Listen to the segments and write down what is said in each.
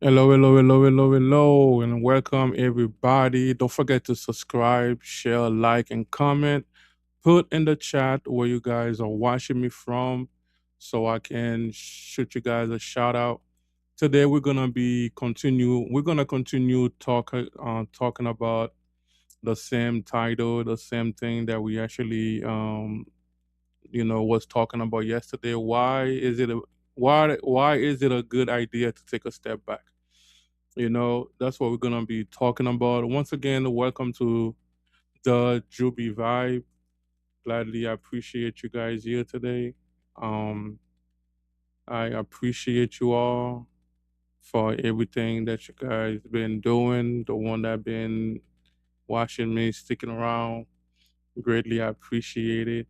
Hello, hello, hello, hello, hello, and welcome everybody. Don't forget to subscribe, share, like, and comment. Put in the chat where you guys are watching me from so I can shoot you guys a shout out. Today we're gonna continue talking about the same title, the same thing that we actually was talking about yesterday. Why is it a good idea to take a step back? That's what we're gonna be talking about. Once again, welcome to the JUBIE Vibe. Gladly, I appreciate you guys here today. Um, I appreciate you all for everything that you guys been doing. The one that been watching me, sticking around. Greatly, I appreciate it.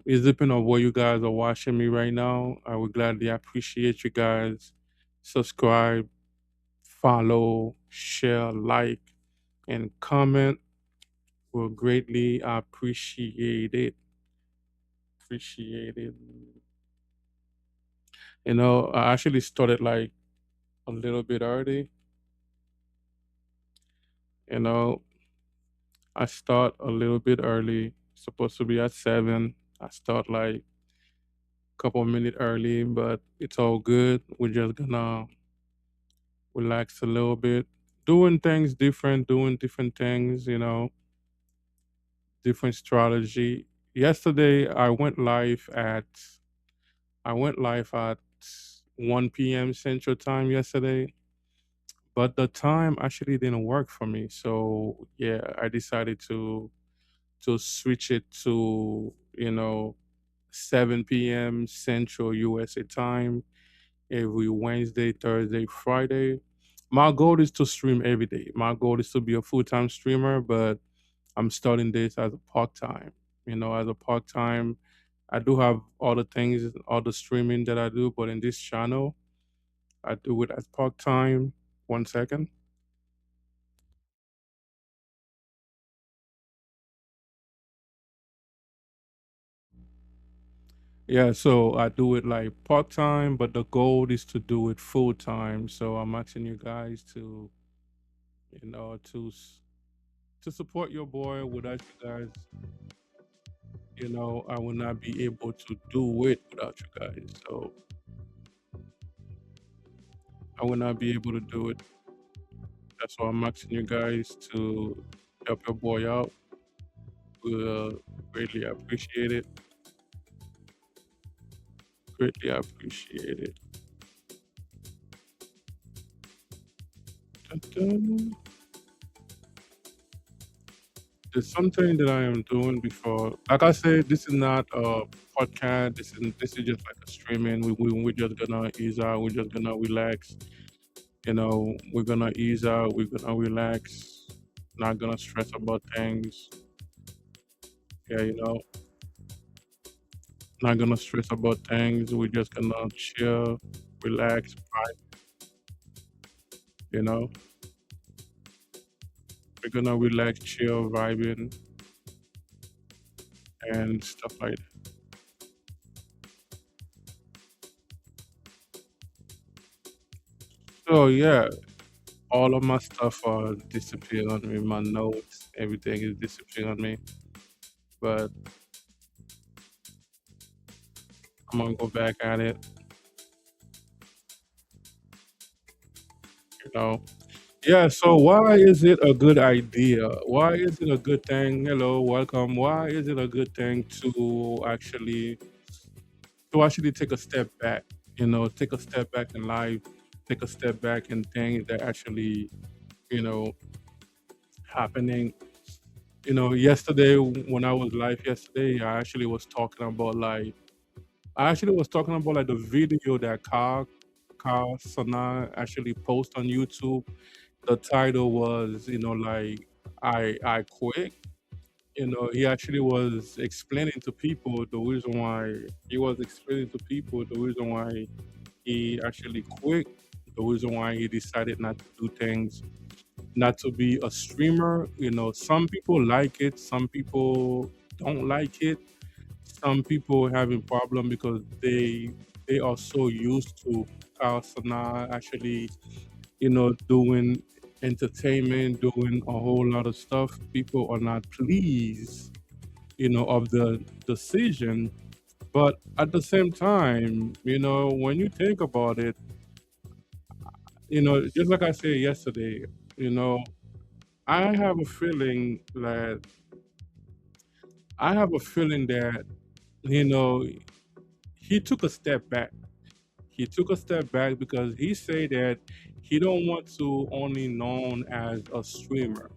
It's depending on where you guys are watching me right now. I would gladly appreciate you guys. Subscribe, follow, share, like, and comment will greatly appreciate it. Appreciate it. I actually started like a little bit early. You know, I start a little bit early. Supposed to be at 7. I start like a couple minutes early, but it's all good. We're just gonna relax a little bit, doing different things. Different strategy. Yesterday, I went live at 1 p.m. Central Time yesterday, but the time actually didn't work for me. So yeah, I decided to switch it to 7 p.m. Central USA time every Wednesday, Thursday, Friday. My goal is to stream every day. My goal is to be a full-time streamer, but I'm starting this as a part time. As a part time, I do have all the things, all the streaming that I do, but in this channel, I do it as part time. 1 second. Yeah, so I do it like part time, but the goal is to do it full time. So I'm asking you guys to, you know, to s- to support your boy. Without you guys, I will not be able to do it without you guys. So I will not be able to do it. That's why I'm asking you guys to help your boy out. We'll greatly appreciate it. Greatly appreciate it. Dun, dun. There's something that I am doing before. Like I said, this is not a podcast. This is just like a streaming. We're just gonna ease out. We're just gonna relax. We're gonna ease out. We're gonna relax. Not gonna stress about things. Yeah, not gonna stress about things. We're just gonna chill, relax, vibe. You know, we're gonna relax, chill, vibing, and stuff like that. So yeah, all of my stuff are disappearing on me. My notes, everything is disappearing on me. But I'm gonna go back at it. You know. Yeah. So why is it a good idea? Why is it a good thing? Hello, welcome. Why is it a good thing to actually take a step back? Take a step back in life. Take a step back in things that actually you know happening. Yesterday when I was live yesterday, I actually was talking about like the video that Carl Sana actually posted on YouTube. The title was, like I quit. He actually was explaining to people the reason why he actually quit, the reason why he decided not to do things, not to be a streamer. Some people like it, some people don't like it. Some people having problem because they are so used to podcasts are not actually, doing entertainment, doing a whole lot of stuff, people are not pleased, of the decision. But at the same time, when you think about it, just like I said yesterday, you know, I have a feeling that I have a feeling that, you know, he took a step back. He took a step back because he said that he don't want to only known as a streamer.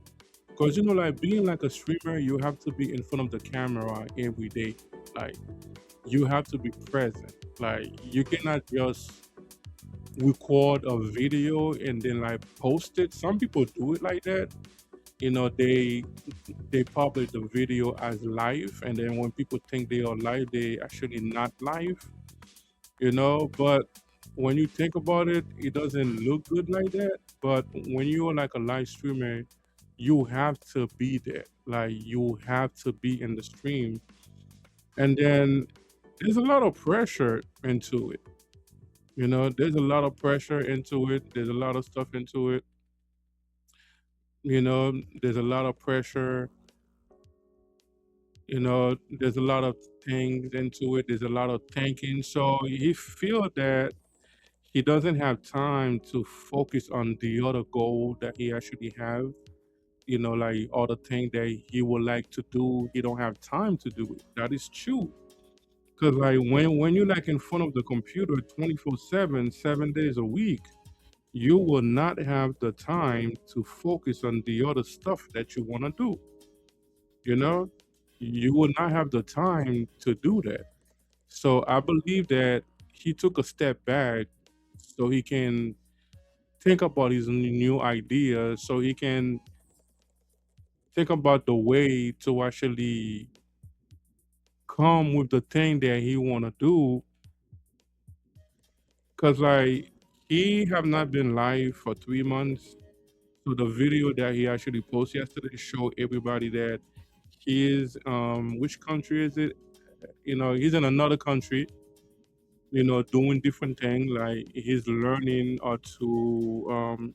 Because like being like a streamer, you have to be in front of the camera every day. Like you have to be present. Like you cannot just record a video and then like post it. Some people do it like that. They publish the video as live, and then when people think they are live, they actually not live. But when you think about it, it doesn't look good like that. But when you're like a live streamer, you have to be there. Like you have to be in the stream, and then there's a lot of pressure into it. There's a lot of pressure into it. There's a lot of stuff into it. There's a lot of pressure. There's a lot of things into it. There's a lot of thinking. So he feel that he doesn't have time to focus on the other goal that he actually have. Like other thing that he would like to do, he don't have time to do it. That is true. Cause like when you're like in front of the computer 24/7, 7 days a week, you will not have the time to focus on the other stuff that you want to do. You know, you will not have the time to do that. So I believe that he took a step back so he can think about his new ideas, so he can think about the way to actually come with the thing that he want to do. Cause like he have not been live for 3 months. So the video that he actually posted yesterday show everybody that he is which country is it? He's in another country, doing different things. Like he's learning how to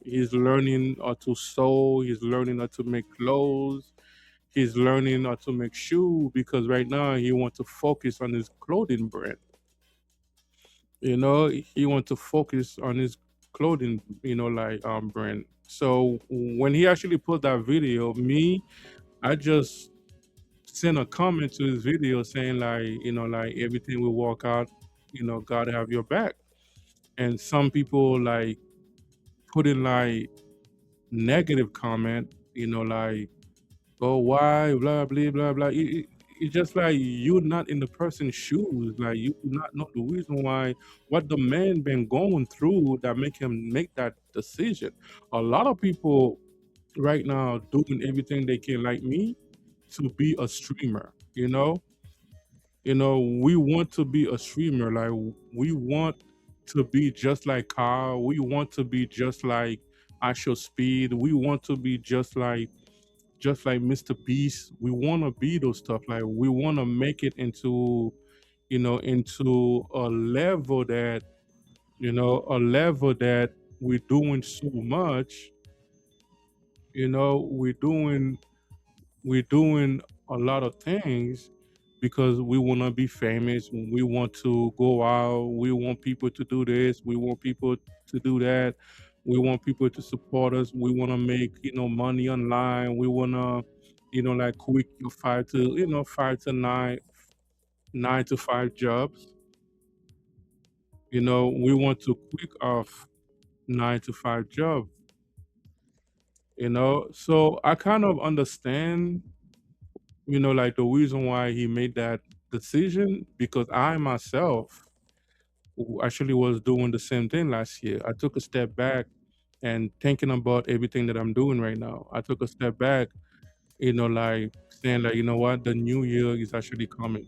sew, he's learning how to make clothes, he's learning how to make shoes because right now he wants to focus on his clothing brand. He wants to focus on his clothing, like brand. So when he actually put that video, I just sent a comment to his video saying like, like everything will work out, God have your back. And some people like put in like negative comment, like, oh why, blah blah blah blah. It's just like you're not in the person's shoes. Like you do not know the reason why what the man been going through that make him make that decision. A lot of people right now doing everything they can, like me, to be a streamer. We want to be a streamer. Like we want to be just like Carl. We want to be just like I Show Speed. We want to be just like Mr. Beast. We want to be those stuff. Like we want to make it into a level that we're doing so much. We're doing a lot of things because we want to be famous. We want to go out. We want people to do this. We want people to do that. We want people to support us. We want to make money online. We want to like quit your 5 to 9 jobs. We want to quit off 9 to 5 job. So I kind of understand like the reason why he made that decision, because I myself actually was doing the same thing last year. I took a step back and thinking about everything that I'm doing right now. I took a step back, like saying like, what, the new year is actually coming.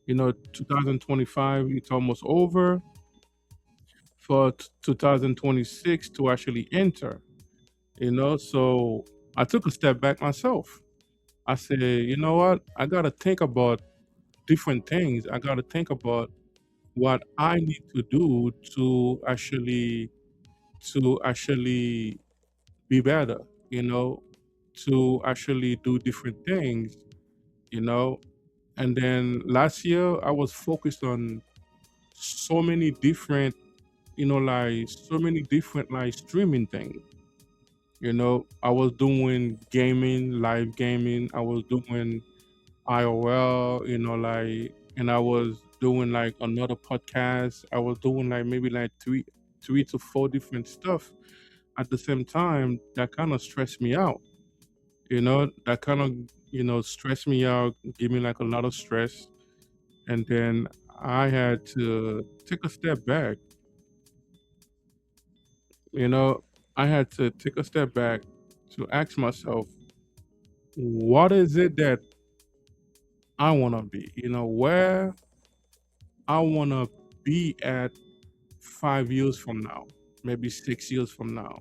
2025, it's almost over for 2026 to actually enter, so I took a step back myself. I said, you know what? I got to think about different things. I got to think about, what I need to do to actually be better, you know, to actually do different things, you know. And then last year I was focused on so many different, like so many different like streaming things. I was doing gaming, live gaming. I was doing IOL, and I was doing like another podcast. I was doing like maybe like three to four different stuff at the same time. That kind of stressed me out. That kind of stressed me out, give me like a lot of stress, and then I had to take a step back. You know, I had to take a step back to ask myself, what is it that I want to be? Where I want to be at 5 years from now, maybe 6 years from now.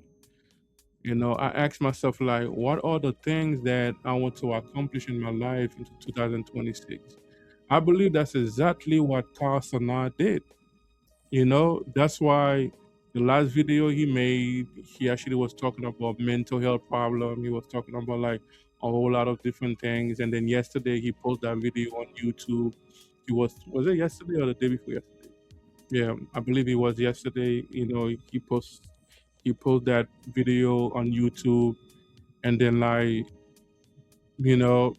I asked myself, like, what are the things that I want to accomplish in my life in 2026? I believe that's exactly what Carson did. That's why the last video he made, he actually was talking about mental health problem. He was talking about like a whole lot of different things. And then yesterday he posted that video on YouTube. Was it yesterday or the day before yesterday? Yeah, I believe it was yesterday. He posted that video on YouTube, and then like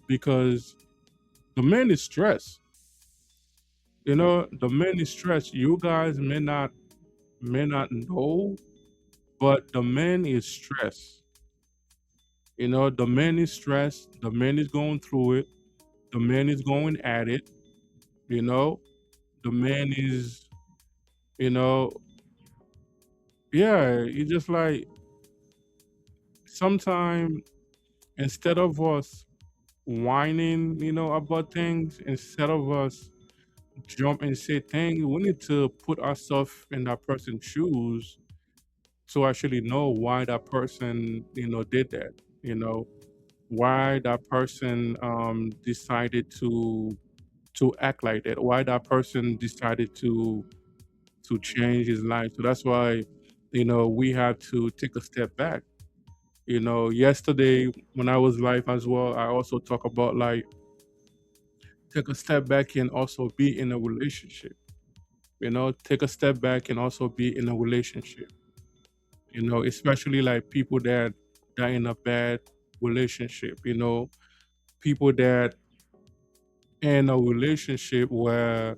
because the man is stressed. The man is stressed. You guys may not know, but the man is stressed. The man is stressed. The man is going through it. The man is going at it. You know, the man is, you know, yeah. It's just like sometimes instead of us whining, about things, instead of us jump and say things, we need to put ourselves in that person's shoes to actually know why that person, did that. You know, why that person decided to act like that, why that person decided to change his life. So that's why we have to take a step back. Yesterday when I was live as well, I also talk about like take a step back and also be in a relationship. Take a step back and also be in a relationship. Especially like people that in a bad relationship. People that in a relationship where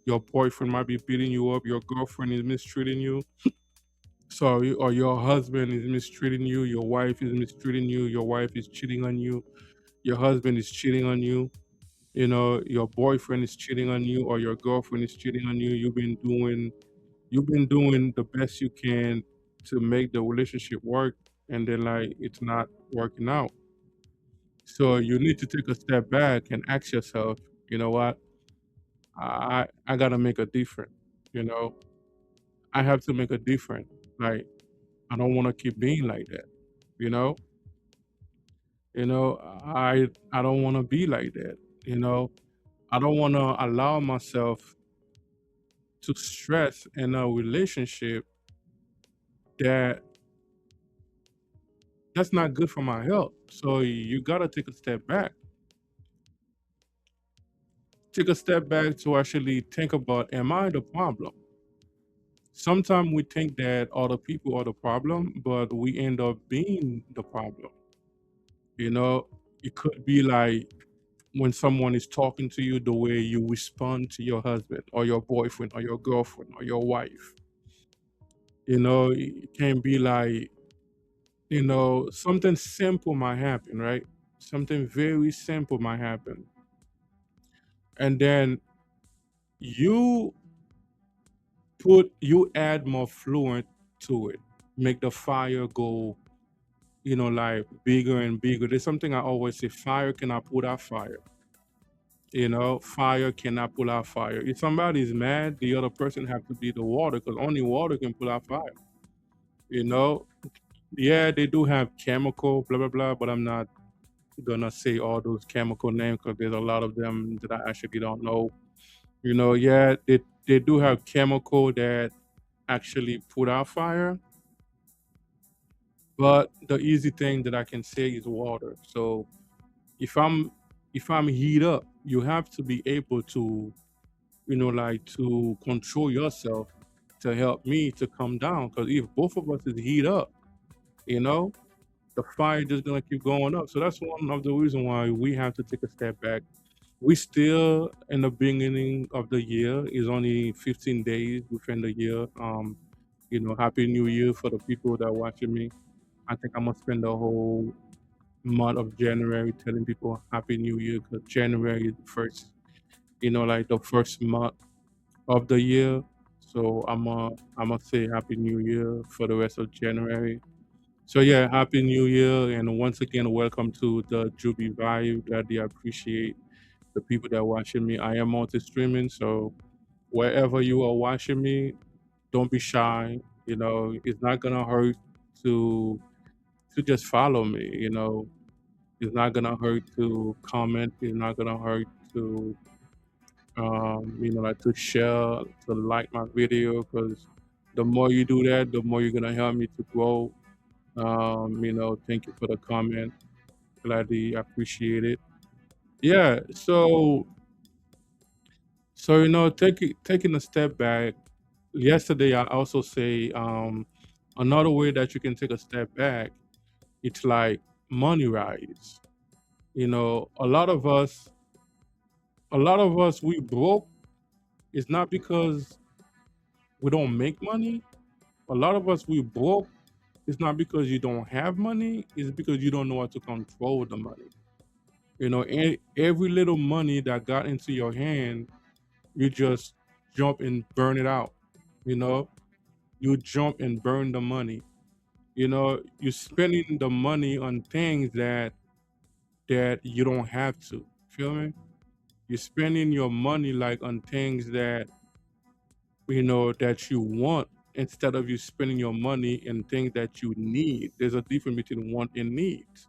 your boyfriend might be beating you up, your girlfriend is mistreating you, or your husband is mistreating you, your wife is mistreating you, your wife is cheating on you, your husband is cheating on you, your boyfriend is cheating on you, or your girlfriend is cheating on you. You've been doing the best you can to make the relationship work, and then like it's not working out. So you need to take a step back and ask yourself, you know what? I gotta make a difference. You know, I have to make a difference. Like I don't want to keep being like that. You know, I don't want to be like that. You know, I don't want to allow myself to stress in a relationship that that's not good for my health. So you gotta take a step back. Take a step back to actually think about, am I the problem? Sometimes we think that other people are the problem, but we end up being the problem. You know, it could be like when someone is talking to you, the way you respond to your husband or your boyfriend or your girlfriend or your wife. It can be like, something simple might happen, right? Something very simple might happen. And then you you add more fluent to it, make the fire go, like bigger and bigger. There's something I always say, fire cannot put out fire. Fire cannot pull out fire. If somebody's mad, the other person have to be the water, because only water can pull out fire. You know, yeah, they do have chemical, blah blah blah, but I'm not gonna say all those chemical names because there's a lot of them that I actually don't know. Yeah, they do have chemical that actually put out fire, but the easy thing that I can say is water. So if I'm if I'm heat up, you have to be able to, like to control yourself to help me to come down. Because if both of us is heat up, you know, the fire just gonna keep going up. So that's one of the reasons why we have to take a step back. We still in the beginning of the year, is only 15 days within the year. Happy New Year for the people that are watching me. I think I'm gonna spend the whole month of January telling people Happy New Year, because January is the first, like the first month of the year. So I'm gonna say Happy New Year for the rest of January. So yeah, Happy New Year, and once again, welcome to the Juby Vibe. Gladly appreciate the people that are watching me. I am multi-streaming, so wherever you are watching me, don't be shy. It's not gonna hurt to just follow me. It's not gonna hurt to comment. It's not gonna hurt to like to share, to like my video, because the more you do that, the more you're gonna help me to grow. Thank you for the comment. Gladly appreciate it. Yeah. So taking a step back. Yesterday, I also say another way that you can take a step back. It's like money rise. A lot of us we broke. It's not because we don't make money. A lot of us we broke. It's not because you don't have money. It's because you don't know how to control the money. Every little money that got into your hand, you just jump and burn it out. You know, you jump and burn the money. You're spending the money on things that you don't have to. Feel me? You're spending your money like on things that you want, instead of you spending your money in things that you need. There's a difference between want and needs.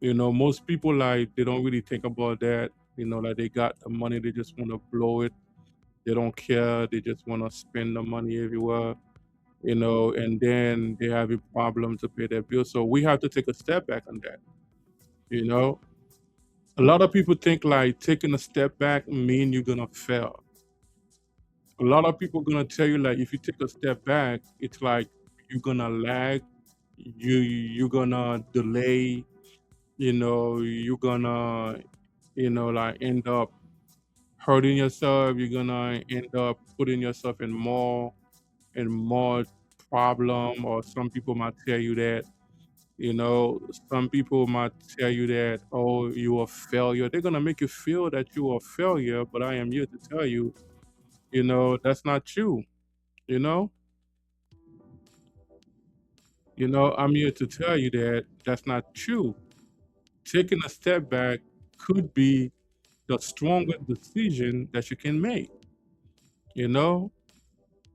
Most people, like, they don't really think about that. Like, they got the money, they just want to blow it. They don't care. They just want to spend the money everywhere. And then they have a problem to pay their bills. So we have to take a step back on that. You know, a lot of people think like taking a step back mean you're gonna fail. A lot of people gonna tell you like if you take a step back, it's like you're gonna lag, you're gonna delay, you're gonna like end up hurting yourself. You're gonna end up putting yourself in more problem. Or some people might tell you that, some people might tell you that, oh, you're a failure. They're gonna make you feel that you're a failure, but I am here to tell you, that's not true. You know, I'm here to tell you that that's not true. Taking a step back could be the strongest decision that you can make. You know,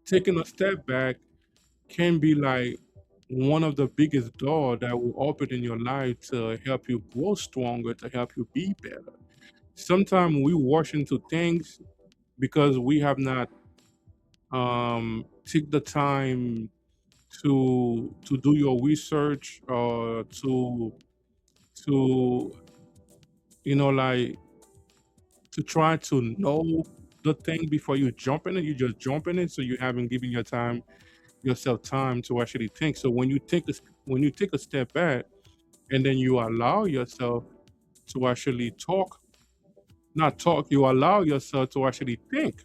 taking a step back can be like one of the biggest doors that will open in your life to help you grow stronger, to help you be better. Sometimes we rush into things because we have not take the time to do your research, or to like to try to know the thing before you jump in it. You just jump in it, so you haven't given yourself time to actually think. So when you take a step back, and then you allow yourself to actually talk, not talk, you allow yourself to actually think.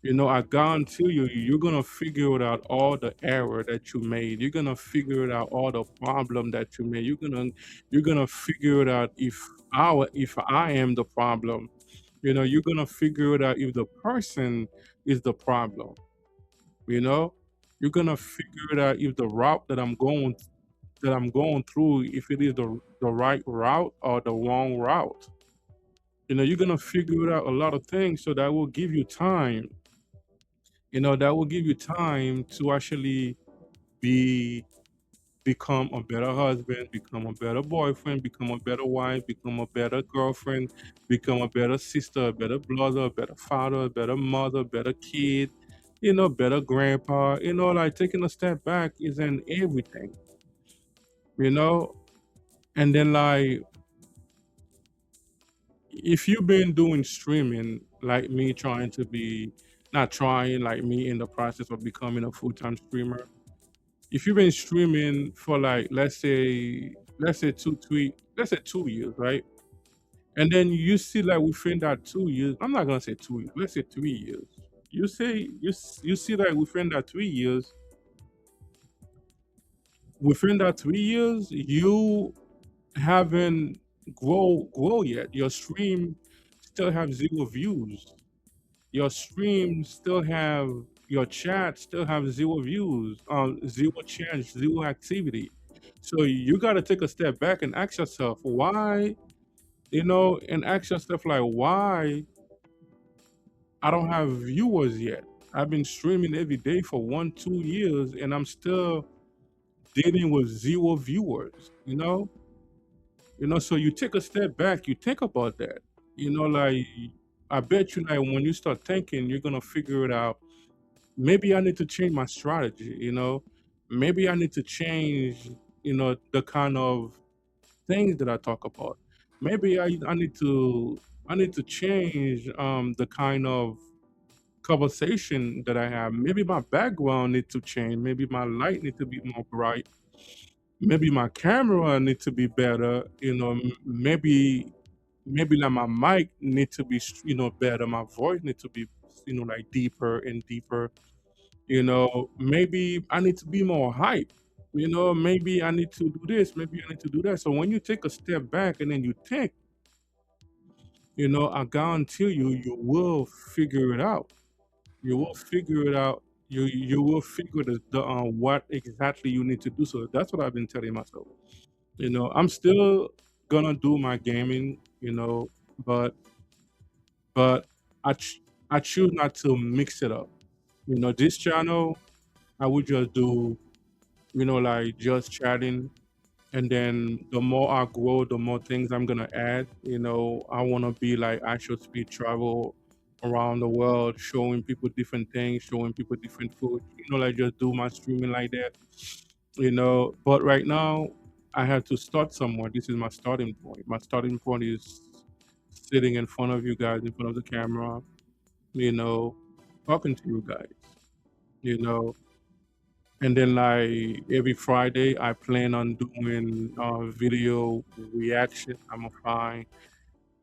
I guarantee you, you're gonna figure it out all the error that you made. You're gonna figure it out all the problem that you made. You're gonna figure it out if I am the problem. You're gonna figure it out if the person is the problem. You know, you're gonna figure it out if the route that I'm going through, if it is the right route or the wrong route. You're gonna figure out a lot of things, so that will give you time. That will give you time to actually be become a better husband, become a better boyfriend, become a better wife, become a better girlfriend, become a better sister, a better brother, a better father, a better mother, a better kid, better grandpa. Like taking a step back is in everything, you know? And then, like, if you've been doing streaming, like me trying to be, not trying, like me in the process of becoming a full time streamer, if you've been streaming for like let's say 2 years, right? And then you see like within that 2 years, I'm not gonna say 2 years, let's say 3 years. You see like within that 3 years, you haven't grow yet. Your stream still have 0 views. Your stream still have your chat still have 0 views, 0 chat, 0 activity. So you got to take a step back and ask yourself why, and ask yourself like why I don't have viewers yet. I've been streaming every day for 1 2 years and I'm still dealing with 0 viewers. So you take a step back, you think about that. Like I bet you like when you start thinking, you're gonna figure it out. Maybe I need to change my strategy. Maybe I need to change, the kind of things that I talk about. Maybe I need to change the kind of conversation that I have. Maybe my background need to change. Maybe my light need to be more bright. Maybe my camera need to be better. Maybe like my mic need to be better. My voice need to be like deeper and deeper. Maybe I need to be more hype. Maybe I need to do this, maybe I need to do that. So when you take a step back and then you think, I guarantee you will figure it out. You will figure it out. You will figure the what exactly you need to do. So that's what I've been telling myself. I'm still gonna do my gaming, but but I choose not to mix it up. This channel I would just do, like just chatting. And then the more I grow, the more things I'm gonna add. I wanna be like actual speed travel around the world, showing people different things, showing people different food. Like just do my streaming like that. But right now I have to start somewhere. This is my starting point. My starting point is sitting in front of you guys, in front of the camera, you know, talking to you guys, you know, and then like every Friday, I plan on doing video reaction. I'm gonna find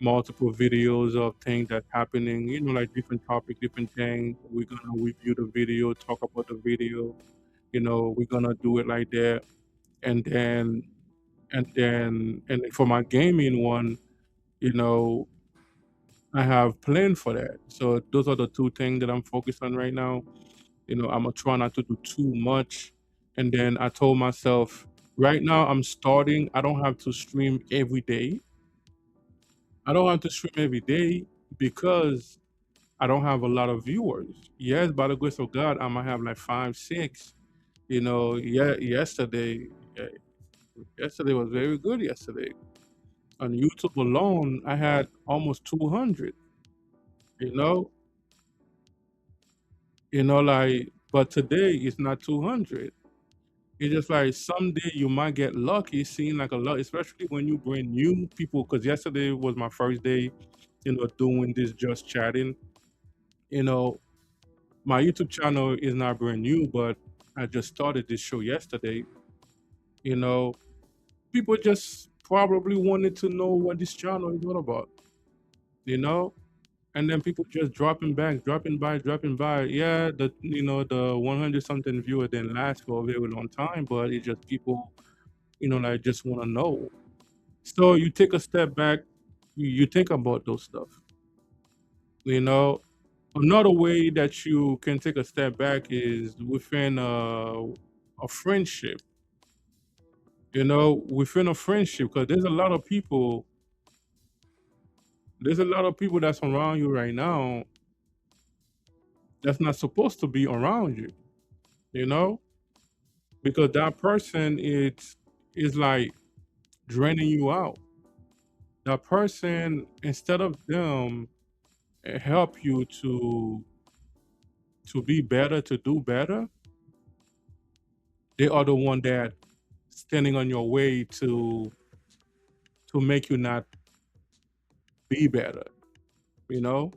multiple videos of things that's happening, like different topic, different things. We're gonna review the video, talk about the video. We're gonna do it like that, and then for my gaming one, you know, I have planned for that. So those are the two things that I'm focused on right now. I'm gonna try not to do too much. And then I told myself, right now I'm starting. I don't have to stream every day. I don't have to stream every day because I don't have a lot of viewers. Yes, by the grace of God, I might have like five, six. Yeah, yesterday was very good. Yesterday on YouTube alone, I had almost 200. You know, like, but today it's not 200. It's just like someday you might get lucky seeing like a lot, especially when you bring new people. Because yesterday was my first day, doing this just chatting. You know, my YouTube channel is not brand new, but I just started this show yesterday. You know, people just probably wanted to know what this channel is all about. You know, and then people just dropping by. Yeah, the 100 something viewer didn't last for a very long time, but it's just people, like just want to know. So you take a step back, you think about those stuff. You know, another way that you can take a step back is within a friendship. Within a friendship, because there's a lot of people that's around you right now that's not supposed to be around you. You know, because that person is like draining you out. That person, instead of them help you to be better, to do better, they are the one that standing on your way to make you not be better. You know,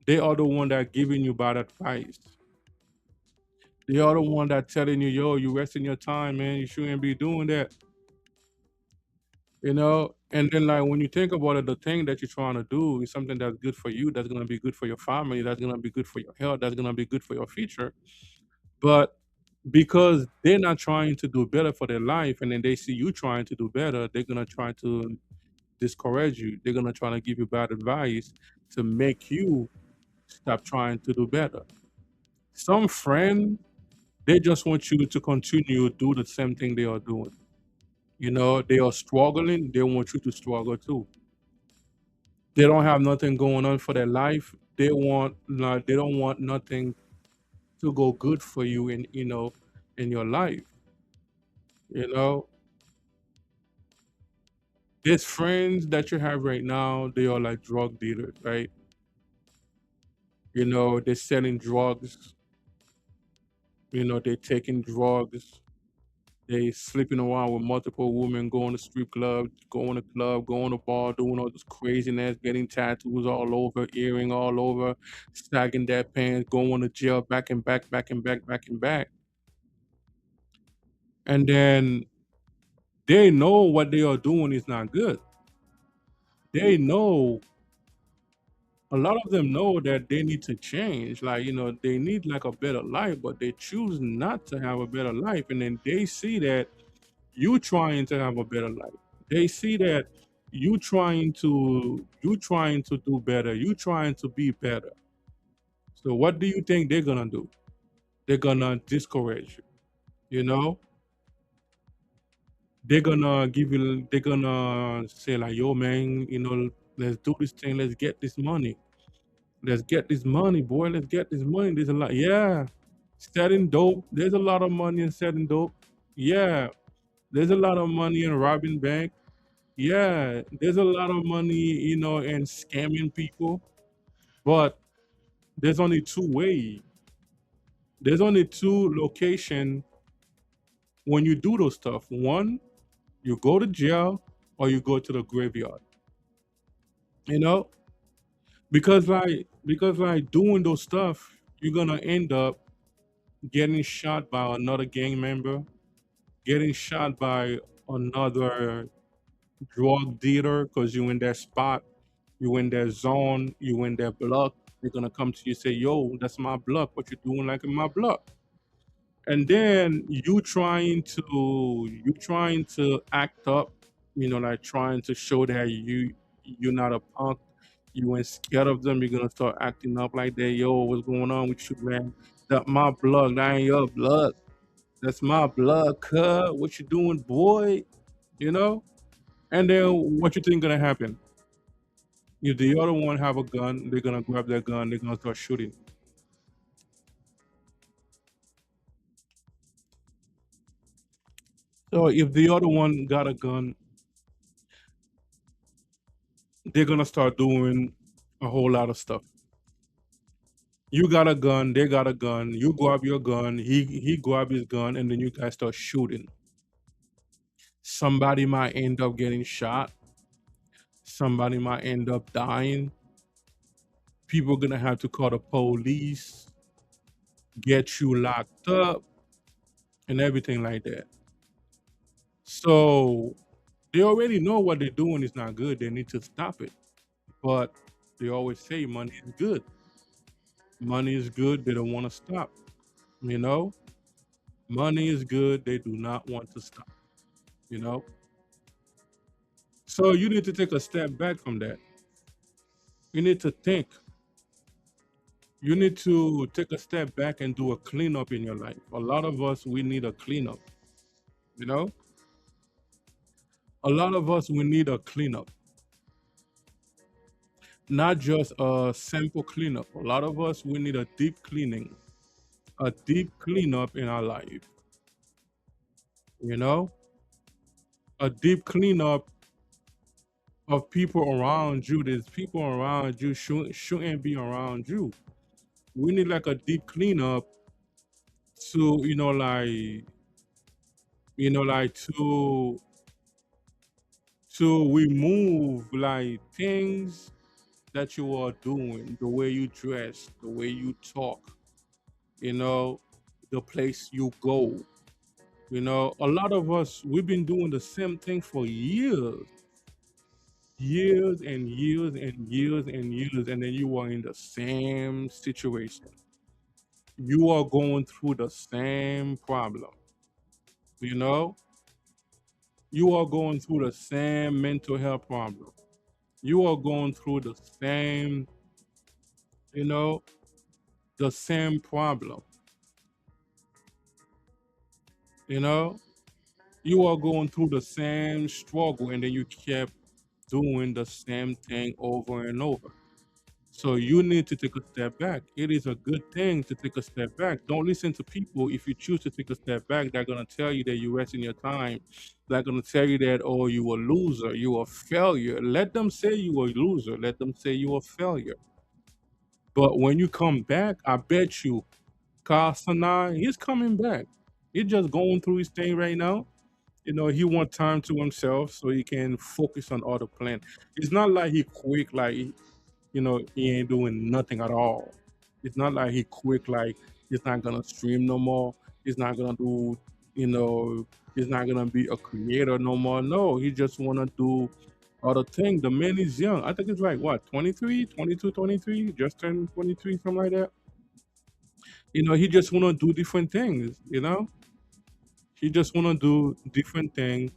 they are the one that giving you bad advice. They are the one that telling you, yo, you wasting your time, man. You shouldn't be doing that. You know, and then like when you think about it, the thing that you're trying to do is something that's good for you, that's gonna be good for your family, that's gonna be good for your health, that's gonna be good for your future. But because they're not trying to do better for their life, and then they see you trying to do better, they're gonna try to discourage you. They're gonna try to give you bad advice to make you stop trying to do better. Some friend, they just want you to continue to do the same thing they are doing. You know, they are struggling, they want you to struggle too. They don't have nothing going on for their life. They don't want nothing to go good for you in in your life. You know, these friends that you have right now, they are like drug dealers, right? You know, they're selling drugs. You know, they're taking drugs. They sleeping around with multiple women, going to strip club, going to club, going to bar, doing all this craziness, getting tattoos all over, earring all over, sagging their pants, going to jail, back and back, back and back, back and back. And then they know what they are doing is not good. They know, a lot of them know that they need to change. Like, you know, they need like a better life, but they choose not to have a better life. And then they see that you trying to have a better life. They see that you trying to do better. You trying to be better. So what do you think they're gonna do? They're gonna discourage you. You know, they're gonna say like, yo, man, you know, let's do this thing. Let's get this money. Let's get this money, boy. Let's get this money. There's a lot. Yeah, selling dope. There's a lot of money in selling dope. Yeah, there's a lot of money in robbing bank. Yeah, there's a lot of money, you know, in scamming people, but there's only two way. There's only two location when you do those stuff. One, you go to jail or you go to the graveyard. You know, because like doing those stuff, you're gonna end up getting shot by another gang member, getting shot by another drug dealer because you in that spot, you in that zone, you in that block. They're gonna come to you and say, "Yo, that's my block. What you doing like in my block?" And then you trying to act up, you know, like trying to show that you're not a punk. You ain't scared of them. You're gonna start acting up like that. Yo, what's going on with you, man? That my blood. That ain't your blood. That's my blood, cuz. What you doing, boy? You know? And then what you think gonna happen? If the other one have a gun, they're gonna grab their gun, they're gonna start shooting. So if the other one got a gun, they're gonna start doing a whole lot of stuff. You got a gun, they got a gun, you grab your gun, he grab his gun, and then you guys start shooting. Somebody might end up getting shot, somebody might end up dying. People gonna have to call the police, get you locked up, and everything like that. So they already know what they're doing is not good. They need to stop it. But they always say money is good. Money is good. They don't want to stop. You know, money is good. They do not want to stop. You know, so you need to take a step back from that. You need to think. You need to take a step back and do a cleanup in your life. A lot of us, we need a cleanup. You know, a lot of us, we need a cleanup, not just a simple cleanup. A lot of us, we need a deep cleaning, a deep cleanup in our life. You know, a deep cleanup of people around you. There's people around you shouldn't be around you. We need like a deep cleanup to to remove like things that you are doing, the way you dress, the way you talk, you know, the place you go. You know, a lot of us, we've been doing the same thing for years, years and years and years and years, and then you are in the same situation. You are going through the same problem, you know? You are going through the same mental health problem. You are going through the same, you know, the same problem, you know? You are going through the same struggle, and then you kept doing the same thing over and over. So you need to take a step back. It is a good thing to take a step back. Don't listen to people. If you choose to take a step back, they're gonna tell you that you're wasting your time. They're gonna tell you that, oh, you a loser, you a failure. Let them say you a loser. Let them say you a failure. But when you come back, I bet you, Kasana, he's coming back. He's just going through his thing right now. You know, he want time to himself so he can focus on other plan. It's not like he quick, like he ain't doing nothing at all. It's not like he quick, like he's not gonna stream no more. He's not gonna do, you know, he's not gonna be a creator no more. No, he just wanna do other thing. The man is young. I think it's like what, 23, 22, 23, just turned 23, something like that. You know, he just wanna do different things, you know? He just wanna do different things.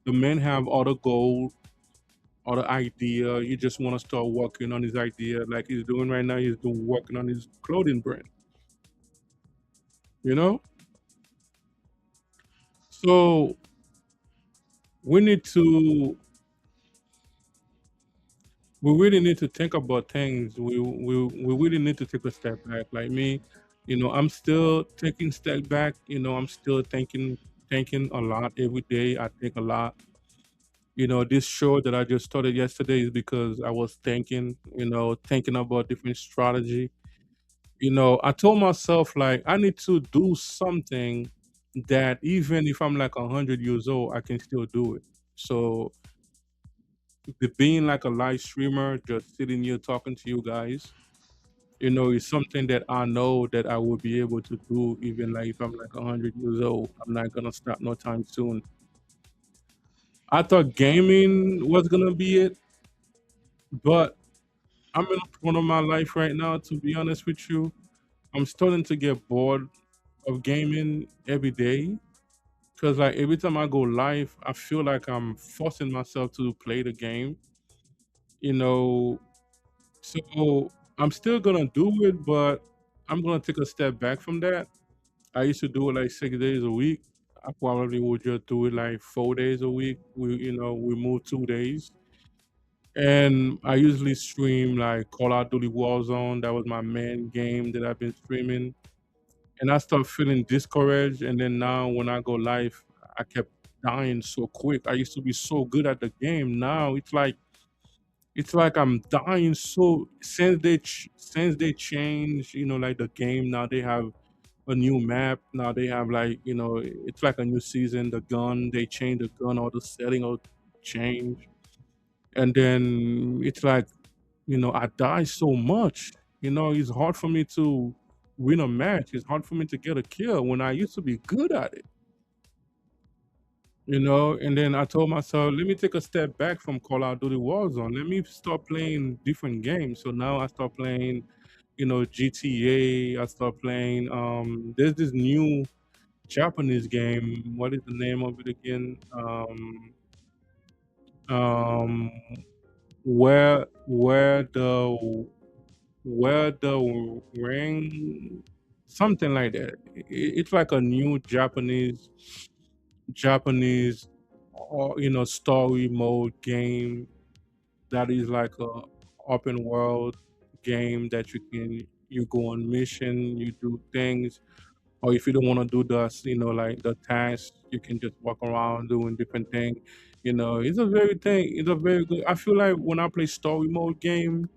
The man have other goals, other idea. He just wanna start working on his idea like he's doing right now. He's doing working on his clothing brand, you know? So we need to we really need to think about things. We really need to take a step back. Like me, I'm still taking step back. I'm still thinking a lot every day. I think a lot. This show that I just started yesterday is because I was thinking about different strategy. I told myself like I need to do something that even if I'm like 100 years old, I can still do it. So being like a live streamer, just sitting here talking to you guys, is something that I know that I will be able to do even like if I'm like 100 years old. I'm not gonna stop no time soon. I thought gaming was gonna be it, but I'm in a point of my life right now, to be honest with you. I'm starting to get bored of gaming every day. Cause like every time I go live, I feel like I'm forcing myself to play the game. You know, so I'm still gonna do it, but I'm gonna take a step back from that. I used to do it like 6 days a week. I probably would just do it like 4 days a week. We move 2 days. And I usually stream like Call of Duty Warzone. That was my main game that I've been streaming. And I started feeling discouraged. And then now when I go live, I kept dying so quick. I used to be so good at the game. Now it's like I'm dying so since they changed, like the game. Now they have a new map. Now they have like, it's like a new season. The gun, they changed the gun, all the setting all change. And then it's like, I die so much. It's hard for me to win a match. It's hard for me to get a kill when I used to be good at it. And then I told myself, let me take a step back from Call of Duty Warzone. Let me start playing different games. So now I start playing, GTA. I start playing. There's this new Japanese game. What is the name of it again? Um, where the ring, something like that. It's like a new Japanese, story mode game that is like a open world game that you go on mission, you do things. or if you don't want to do the like the tasks, you can just walk around doing different things. It's a very thing. It's a very good. I feel like when I play story mode game,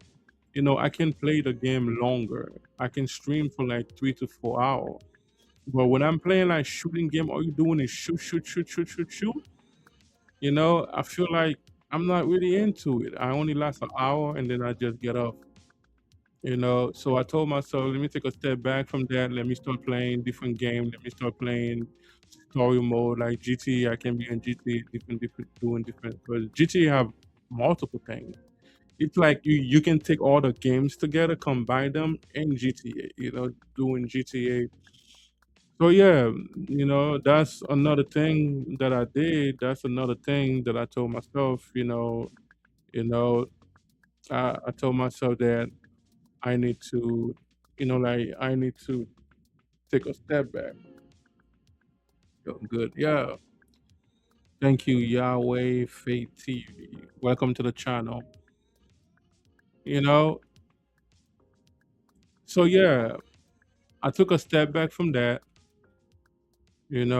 I can play the game longer. I can stream for like 3 to 4 hours. But when I'm playing like shooting game, all you doing is shoot, shoot, shoot, shoot, shoot, shoot. I feel like I'm not really into it. I only last an hour and then I just get off. So I told myself, let me take a step back from that. Let me start playing different games. Let me start playing story mode like GTA. I can be in GTA, different, doing different. Because GTA have multiple things. It's like you can take all the games together, combine them in GTA. Doing GTA. So yeah, that's another thing that I did. That's another thing that I told myself. You know, I told myself that I need to, like I need to take a step back. Yo, good. Yeah. Thank you, Yahweh Faith TV. Welcome to the channel. You know, so yeah, I took a step back from that, and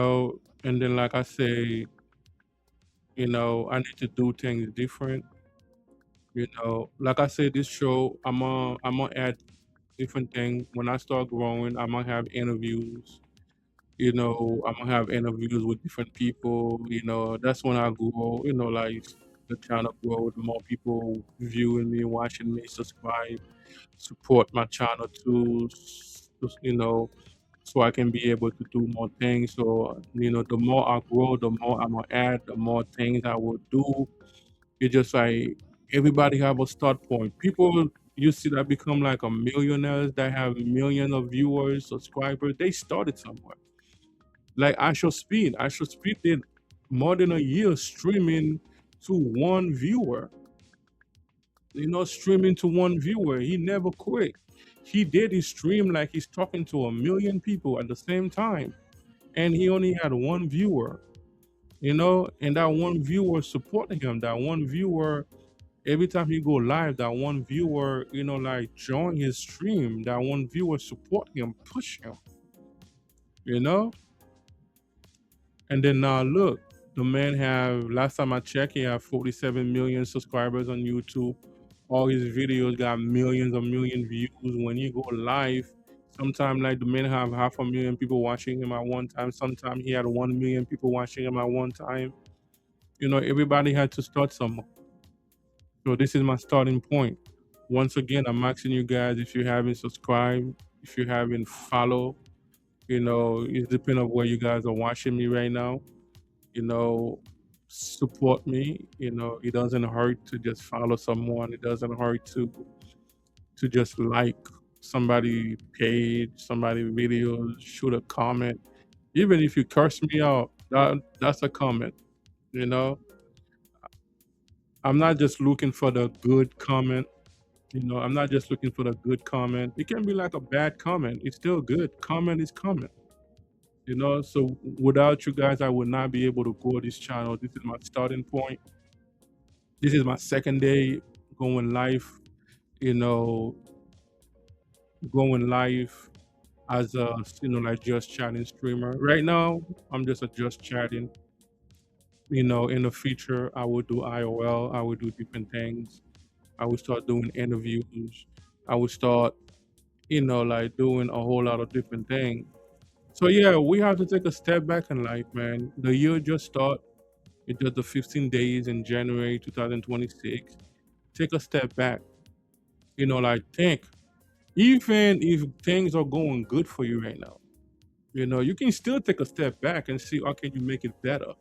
then like I say, I need to do things different. Like I said, this show, I'm gonna add different things. When I start growing, I'm gonna have interviews. I'm gonna have interviews with different people. That's when I grow. Like the channel grow, the more people viewing me, watching me, subscribe, support my channel too. So I can be able to do more things. So the more I grow, the more I'm gonna add, the more things I will do. It's just like everybody have a start point. People you see that become like a millionaires that have millions of viewers, subscribers, they started somewhere. Like I Speed did more than a year streaming to one viewer. Streaming to one viewer. He never quit. He did his stream like he's talking to a million people at the same time. And he only had one viewer, and that one viewer supporting him. That one viewer, every time he go live, that one viewer, like join his stream. That one viewer support him, push him, you know? And then now look, the man have last time I checked, he have 47 million subscribers on YouTube. All his videos got millions of million views. When he go live, sometimes like the man have 500,000 people watching him at one time. Sometimes he had 1 million people watching him at one time. Everybody had to start somewhere. So this is my starting point. Once again, I'm asking you guys if you haven't subscribed, if you haven't followed, it depends on where you guys are watching me right now. you know, support me. It doesn't hurt to just follow someone. It doesn't hurt to just like somebody page, somebody videos, shoot a comment. Even if you curse me out, that's a comment. You know, I'm not just looking for the good comment. I'm not just looking for the good comment. It can be like a bad comment. It's still good. Comment is comment. So without you guys, I would not be able to grow this channel. This is my starting point. This is my second day going live, you know, going live as a, like just chatting streamer. Right now, I'm just a just chatting. In the future, I will do IOL. I will do different things. I will start doing interviews. I will start, like doing a whole lot of different things. So yeah, we have to take a step back in life, man. The year just start. It's just the 15 days in January 2026. Take a step back. Like think. Even if things are going good for you right now, you can still take a step back and see how can you make it better.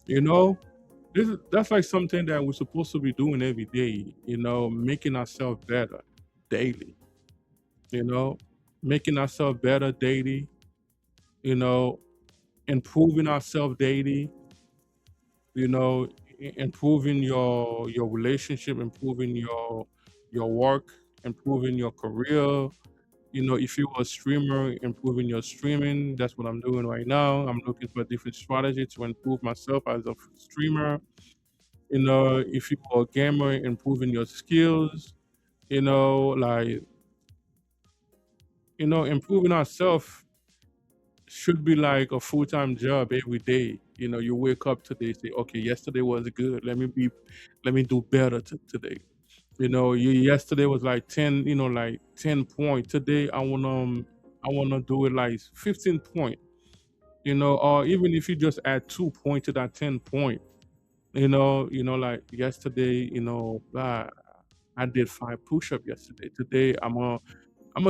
You know, that's like something that we're supposed to be doing every day. Making ourselves better daily. You know, making ourselves better daily. You know, improving ourselves daily. Improving your relationship, improving your work, improving your career. If you're a streamer, improving your streaming. That's what I'm doing right now. I'm looking for different strategy to improve myself as a streamer. If you're a gamer, improving your skills. Like improving ourselves. should be like a full-time job every day. You know, you wake up today, say, okay, yesterday was good. Let me do better today. You know, you yesterday was like 10, you know, like 10 point. Today I wanna do it like 15 point, you know, or even if you just add 2 point to that 10 point, you know, like yesterday, I did 5 push-up yesterday. Today I'm gonna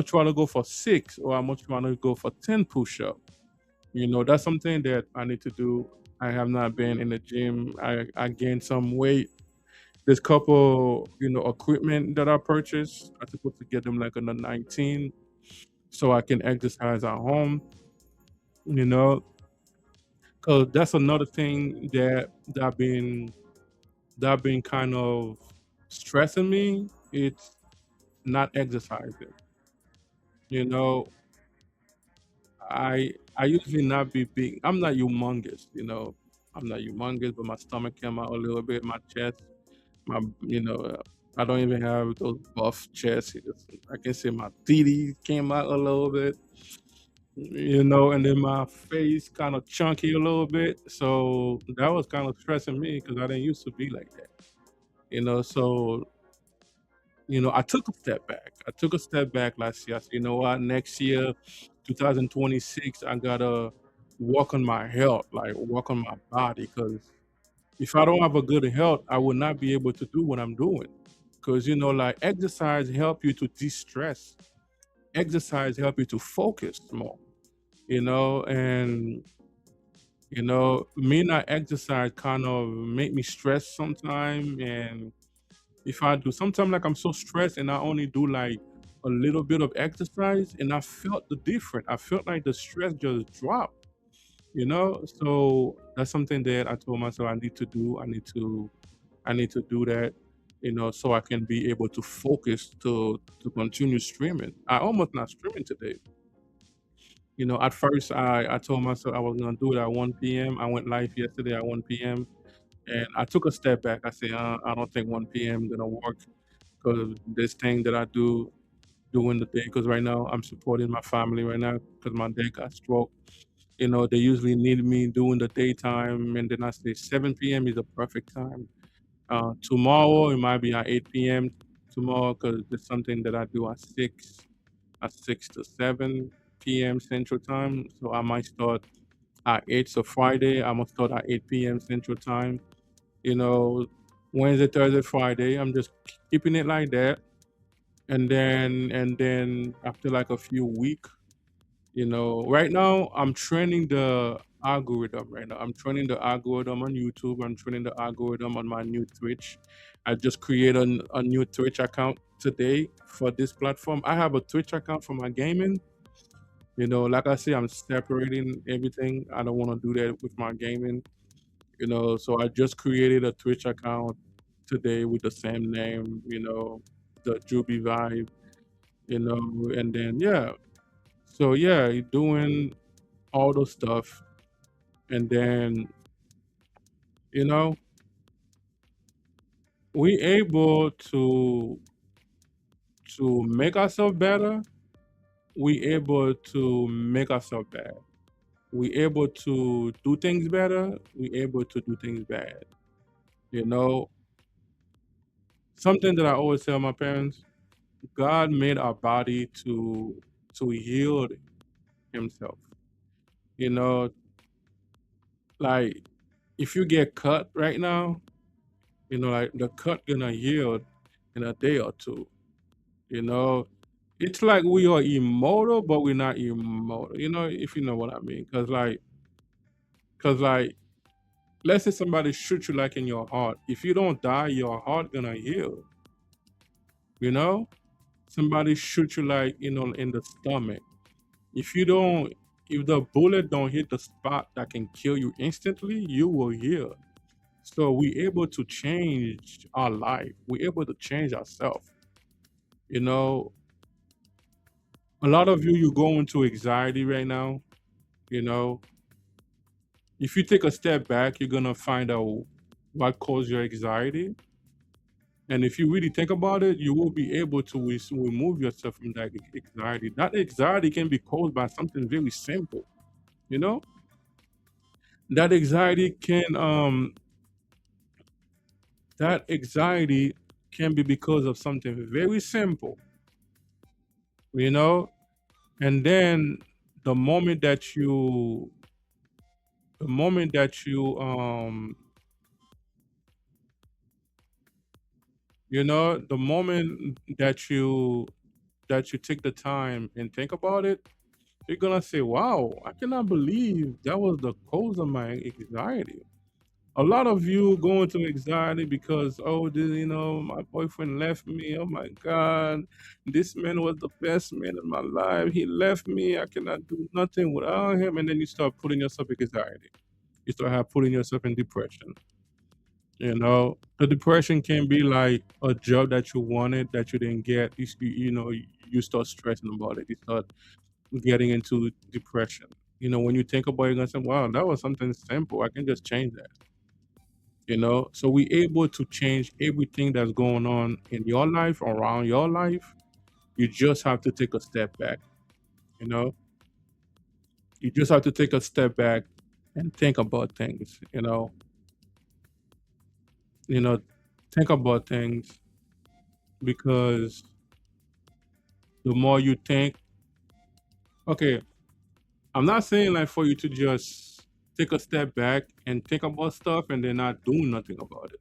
try to go for 6 or I'm gonna try to go for 10 push-up. You know, that's something that I need to do. I have not been in the gym. I gained some weight. There's couple, you know, equipment that I purchased. I'm supposed to get them like on the 19 so I can exercise at home, you know, because that's another thing that been kind of stressing me. It's not exercising. You know, I usually not be big. I'm not humongous, you know. I'm not humongous, but my stomach came out a little bit, my chest, my I don't even have those buff chests. I can say my titties came out a little bit, you know, and then my face kind of chunky a little bit. So that was kind of stressing me because I didn't used to be like that, you know. So I took a step back. I took a step back last year. I said, you know what, next year, 2026, I gotta work on my health, like work on my body, because if I don't have a good health, I will not be able to do what I'm doing. Because like exercise help you to de-stress. Exercise help you to focus more. And me not exercise kind of make me stress sometime. And if I do, sometimes like I'm so stressed and I only do like a little bit of exercise, and I felt the difference. I felt like the stress just dropped. So that's something that I told myself I need to do. I need to do that, so I can be able to focus to continue streaming. I almost not streaming today. At first I told myself I was gonna do it at 1 p.m. I went live yesterday at 1 p.m. and I took a step back. I said, I don't think 1 p.m. gonna work because this thing that I do during the day. Because right now I'm supporting my family right now because my dad got stroke. They usually need me during the daytime, and then I say 7 p.m. is a perfect time. Tomorrow it might be at 8 p.m. tomorrow because it's something that I do at 6 to 7 p.m. Central Time. So I might start at 8. So Friday I'm gonna start at 8 p.m. Central Time. You know, Wednesday, Thursday, Friday. I'm just keeping it like that, and then after like a few weeks, right now I'm training the algorithm. Right now I'm training the algorithm on YouTube. I'm training the algorithm on my new Twitch. I just created a new Twitch account today for this platform. I have a Twitch account for my gaming. Like I say, I'm separating everything. I don't want to do that with my gaming. So I just created a Twitch account today with the same name. The JUBIE Vibe. And then yeah. So yeah, you're doing all those stuff, and then you know we able to make ourselves better. We able to make ourselves bad. We able to do things better. We able to do things bad. You know, Something that I always tell my parents: God made our body to heal Himself. You know, like if you get cut right now, like the cut gonna heal in a day or two. You know, it's like we are immortal, but we're not immortal. If you know what I mean. Cause like, let's say somebody shoot you like in your heart. If you don't die, your heart gonna heal. You know, Somebody shoot you like in the stomach. If you don't, if the bullet don't hit the spot that can kill you instantly, you will heal. So we able to change our life. We able to change ourselves. You know, a lot of you go into anxiety right now. You know, if you take a step back, you're gonna find out what caused your anxiety. And if you really think about it, you will be able to remove yourself from that anxiety. That anxiety can be caused by something very simple. You know, that anxiety can that anxiety can be because of something very simple, you know. And then the moment that you the moment that you you know, the moment that you take the time and think about it, you're gonna say, wow, I cannot believe that was the cause of my anxiety. A lot of you go into anxiety because, oh, my boyfriend left me. Oh my God, this man was the best man in my life. He left me. I cannot do nothing without him. And then you start putting yourself in anxiety. You start putting yourself in depression. The depression can be like a job that you wanted that you didn't get. You start stressing about it. You start getting into depression. When you think about it, you're gonna say, wow, that was something simple. I can just change that. So we able to change everything that's going on in your life, around your life. You just have to take a step back. You know, you just have to take a step back and think about things. You know, think about things because the more you think, okay, I'm not saying like for you to just take a step back and think about stuff and then not do nothing about it.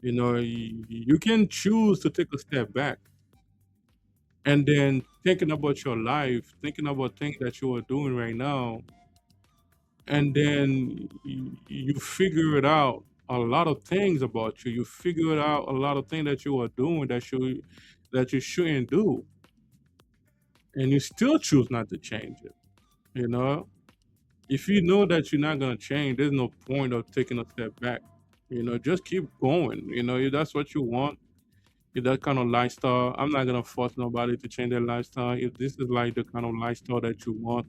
You can choose to take a step back and then thinking about your life, thinking about things that you are doing right now, and then you figure it out a lot of things about you. You figure it out a lot of things that you are doing that you shouldn't do, and you still choose not to change it. You know, if you know that you're not gonna change, there's no point of taking a step back. Just keep going. If that's what you want, if that kind of lifestyle, I'm not gonna force nobody to change their lifestyle. If this is like the kind of lifestyle that you want,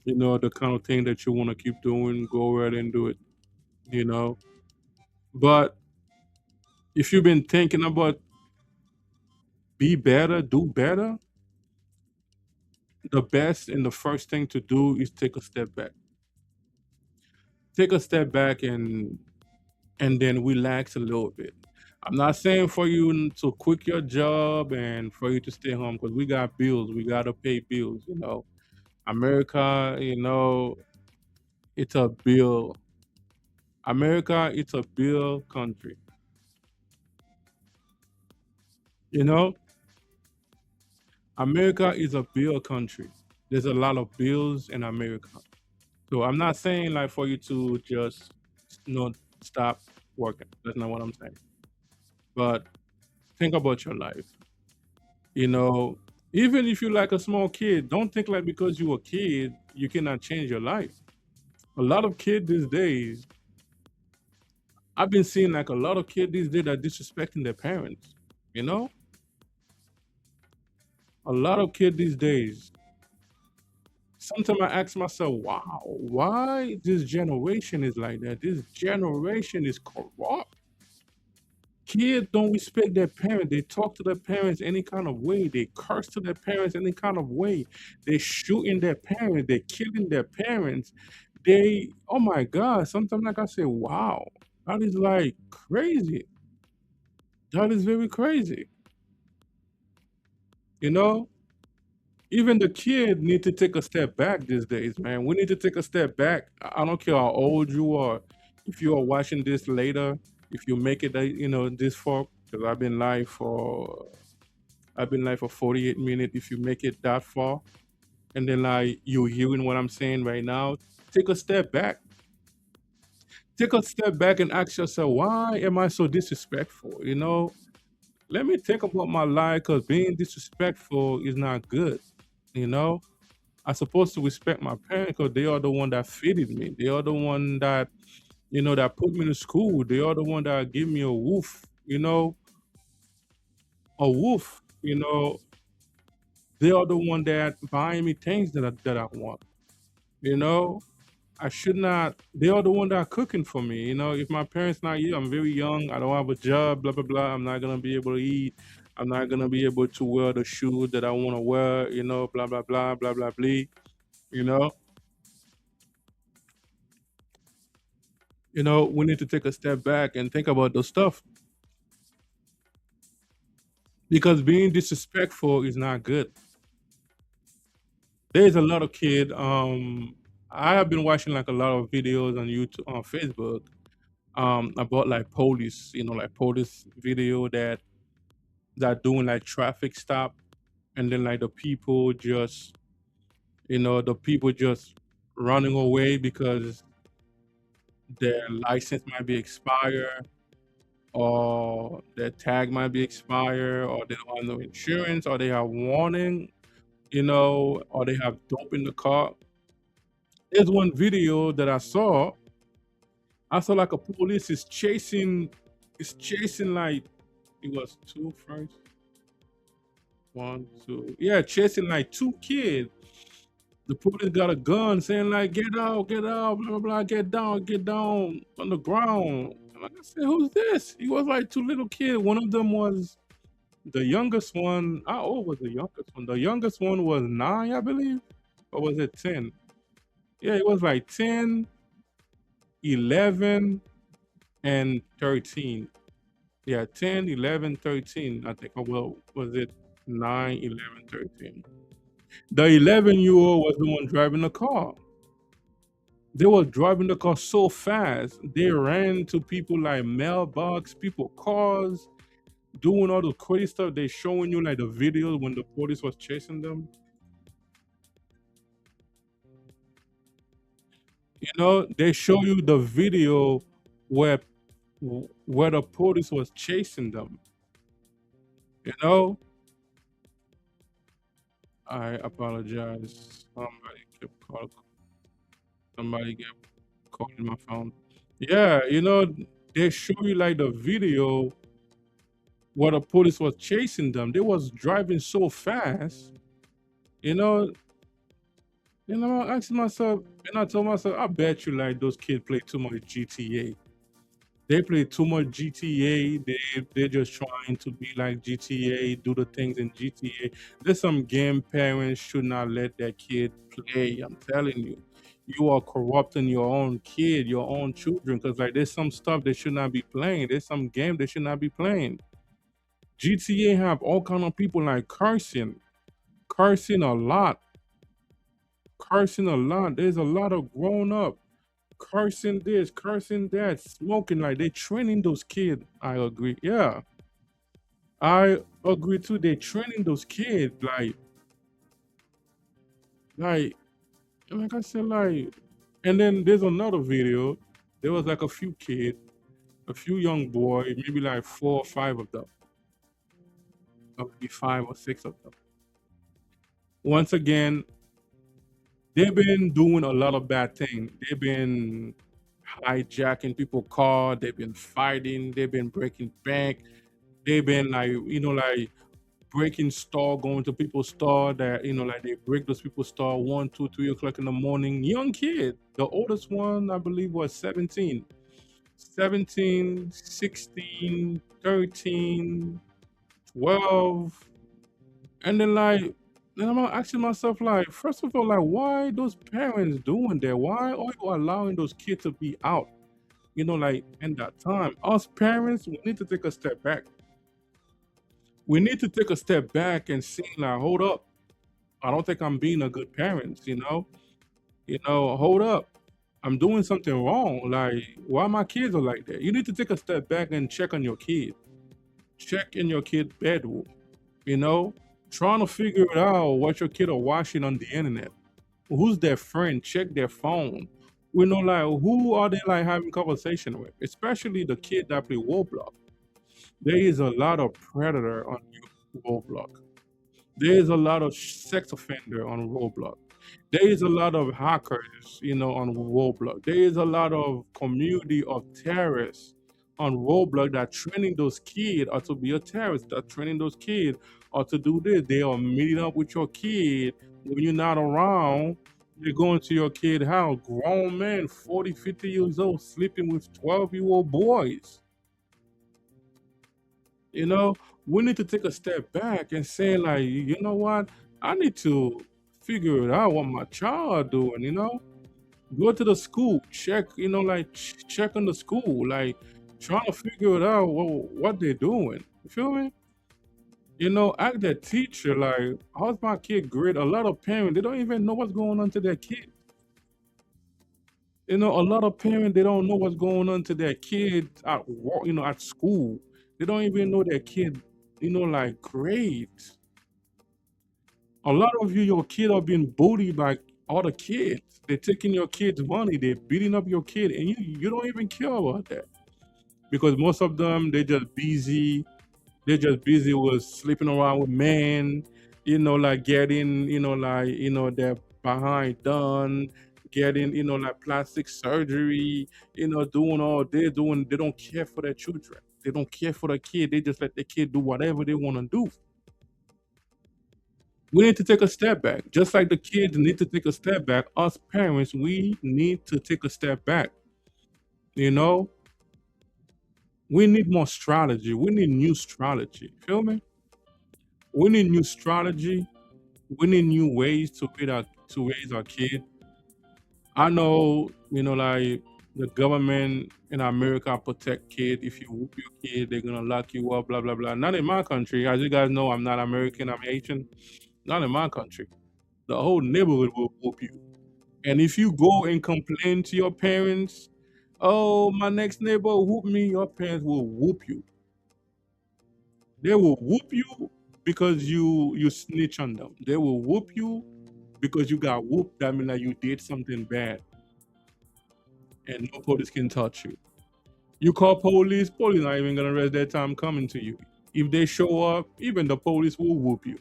the kind of thing that you want to keep doing, go ahead and do it. You know, but if you've been thinking about be better, do better, the best and the first thing to do is take a step back. Take a step back and then relax a little bit. I'm not saying for you to quit your job and for you to stay home because we got bills. We gotta pay bills. America, it's a bill. America, it's a bill country. You know, America is a bill country. There's a lot of bills in America. So I'm not saying like for you to just stop working. That's not what I'm saying. But think about your life. You know, Even if you're like a small kid, don't think like because you're a kid, you cannot change your life. A lot of kids these days, I've been seeing like a lot of kids these days that are disrespecting their parents. You know, a lot of kids these days. Sometimes I ask myself, wow, why this generation is like that? This generation is corrupt. Kids don't respect their parents. They talk to their parents any kind of way. They curse to their parents any kind of way. They shooting their parents. They killing their parents. Oh my God. Sometimes like I say, wow, that is like crazy. That is very crazy. You know, Even the kid need to take a step back these days, man. We need to take a step back. I don't care how old you are. If you are watching this later, if you make it, this far, because I've been live for 48 minutes. If you make it that far, and then like you hearing what I'm saying right now, take a step back. Take a step back and ask yourself, why am I so disrespectful? Let me think about my life because being disrespectful is not good. You know, I'm supposed to respect my parents because they are the one that feeded me. They are the one that that put me to school. They are the one that give me a roof. A roof. They are the one that buying me things that I want. You know, I should not. They are the one that are cooking for me. If my parents not here, I'm very young. I don't have a job. Blah blah blah. I'm not gonna be able to eat. I'm not gonna be able to wear the shoes that I want to wear. Blah blah blah blah blah blah. You know. We need to take a step back and think about those stuff because being disrespectful is not good. There's a lot of kid. I have been watching like a lot of videos on YouTube, on Facebook, about like police. Like police video that doing like traffic stop, and then like the people just running away because their license might be expired, or their tag might be expired, or they don't have no insurance, or they have warning, or they have dope in the car. There's one video that I saw. I saw like a police is chasing like it was two first. One, two. Yeah, chasing like two kids. The police got a gun saying like get out, blah blah blah, get down on the ground. And like I said, who's this? He was like two little kids. One of them was the youngest one. How old was the youngest one? The youngest one was 9, I believe. Or was it 10? Yeah, it was like 10, 11, and 13. Yeah, 10, 11, 13. I think. Oh, well, was it 9, 11, 13? The 11-year-old was the one driving the car. They were driving the car so fast. They ran to people like mailbox, people cars, doing all the crazy stuff. They showing you like the videos when the police was chasing them. They show you the video where where the police was chasing them. You know, I apologize. Somebody kept calling my phone. Yeah, they show you like the video where the police was chasing them. They was driving so fast. You know, I asked myself, and I told myself, I bet you like those kids play too much GTA. They play too much GTA. They're just trying to be like GTA, do the things in GTA. There's some game parents should not let their kid play. I'm telling you, you are corrupting your own kid, your own children. Cause like there's some stuff they should not be playing. There's some game they should not be playing. GTA have all kind of people like cursing a lot, cursing a lot. There's a lot of grown up cursing this, cursing that, smoking. Like they training those kids. I agree. Yeah, I agree too. They training those kids. Like, like I said, like. And then there's another video. There was like a few kids, a few young boys, maybe like 4 or 5 of them, or maybe 5 or 6 of them. Once again, they've been doing a lot of bad things. They've been hijacking people's car. They've been fighting. They've been breaking bank. They've been like breaking store, going to people's store that like they break those people's store 1, 2, 3 o'clock in the morning. Young kid. The oldest one I believe was 17. 17, 16, 13, 12. And then I'm asking myself, like, first of all, like, why those parents doing that? Why are you allowing those kids to be out? Like in that time, us parents, we need to take a step back. We need to take a step back and see, like, hold up. I don't think I'm being a good parent. Hold up. I'm doing something wrong. Like, why my kids are like that? You need to take a step back and check on your kid. Check in your kid's bedroom. You know, trying to figure it out what your kid are watching on the internet. Who's their friend? Check their phone. Like who are they like having conversation with? Especially the kid that play Roblox. There is a lot of predator on Roblox. There is a lot of sex offender on Roblox. There is a lot of hackers, on Roblox. There is a lot of community of terrorists on Roblox that training those kids or to be a terrorist, that training those kids or to do this. They are meeting up with your kid when you're not around. They're going to your kid house, grown men, 40, 50 years old, sleeping with 12-year-old boys. You know, we need to take a step back and say, like, you know what? I need to figure it out what my child doing, Go to the school, check, like check on the school, like trying to figure it out what they're doing. You feel me? Ask that teacher, like, how's my kid grade? A lot of parents, they don't even know what's going on to their kid. A lot of parents, they don't know what's going on to their kids at work, at school. They don't even know their kid, like grades. A lot of you, your kid are being bullied by other kids. They're taking your kid's money, they're beating up your kid, and you don't even care about that. Because most of them, they're just busy with sleeping around with men, like getting, their behind done, getting, like plastic surgery, doing all they're doing. They don't care for their children. They don't care for the kid. They just let the kid do whatever they want to do. We need to take a step back. Just like the kids need to take a step back, us parents, we need to take a step back. You know, we need more strategy. We need new strategy. Feel me? We need new strategy. We need new ways to raise our kid. I know, like the government in America protect kid. If you whoop your kid, they're gonna lock you up, blah blah blah. Not in my country. As you guys know, I'm not American, I'm Haitian. Not in my country. The whole neighborhood will whoop you. And if you go and complain to your parents, oh, my next neighbor whoop me, your parents will whoop you. They will whoop you because you snitch on them. They will whoop you because you got whooped. That means that you did something bad, and no police can touch you. You call police not even gonna rest their time coming to you. If they show up, even the police will whoop you.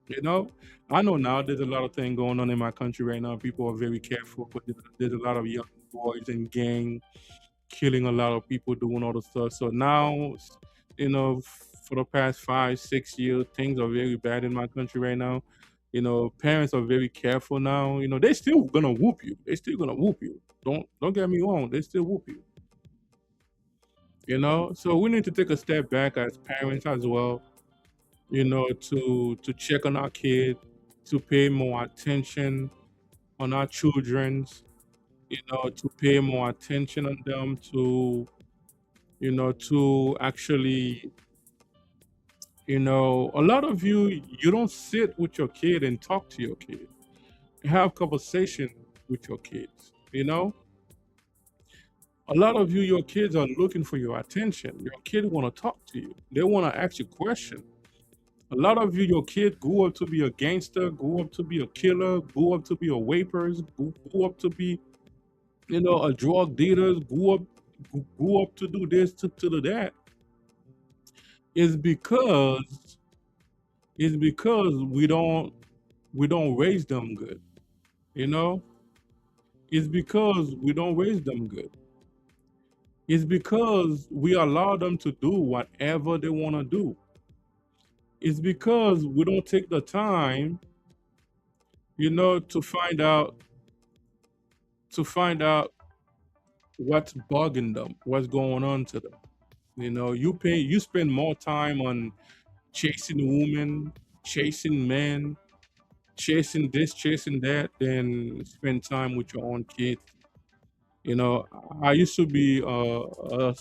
You know, I know now there's a lot of things going on in my country right now. People are very careful, but there's a lot of young boys and gang killing a lot of people, doing all the stuff. So now, for the past 5, 6 years, things are very bad in my country right now. Parents are very careful now. They still gonna whoop you. They still gonna whoop you. Don't get me wrong. They still whoop you. So we need to take a step back as parents as well. To check on our kids, to pay more attention on our children's. To pay more attention on them, to actually, a lot of you don't sit with your kid and talk to your kid, have conversation with your kids. A lot of you, your kids are looking for your attention. Your kid want to talk to you. They want to ask you questions. A lot of you, your kid grew up to be a gangster, grew up to be a killer, grew up to be a rapers, grew up to be, a drug dealer, grew up to do this, to do that. Is because we don't raise them good. You know, it's because we don't raise them good. It's because we allow them to do whatever they want to do. It's because we don't take the time, to find out what's bugging them, what's going on to them. You spend more time on chasing women, chasing men, chasing this, chasing that, than spend time with your own kids. You know, I used to be a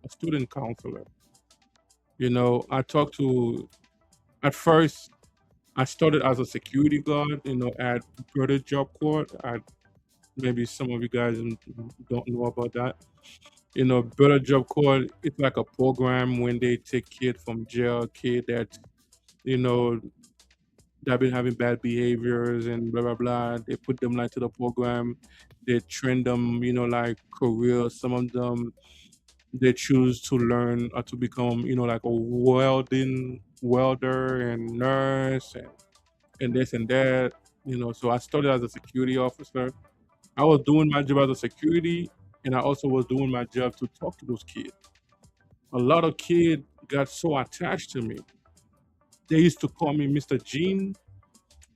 student counselor. I talked to, at first, I started as a security guard, at Brother Job Corps. Maybe some of you guys don't know about that. Brother Job Corps, it's like a program when they take kid from jail, kid you know, that been having bad behaviors and blah blah blah. They put them like to the program. They train them, like career. Some of them they choose to learn or to become, like a welder and nurse and this and that. So I started as a security officer. I was doing my job as a security, and I also was doing my job to talk to those kids. A lot of kids got so attached to me. They used to call me Mr. Gene.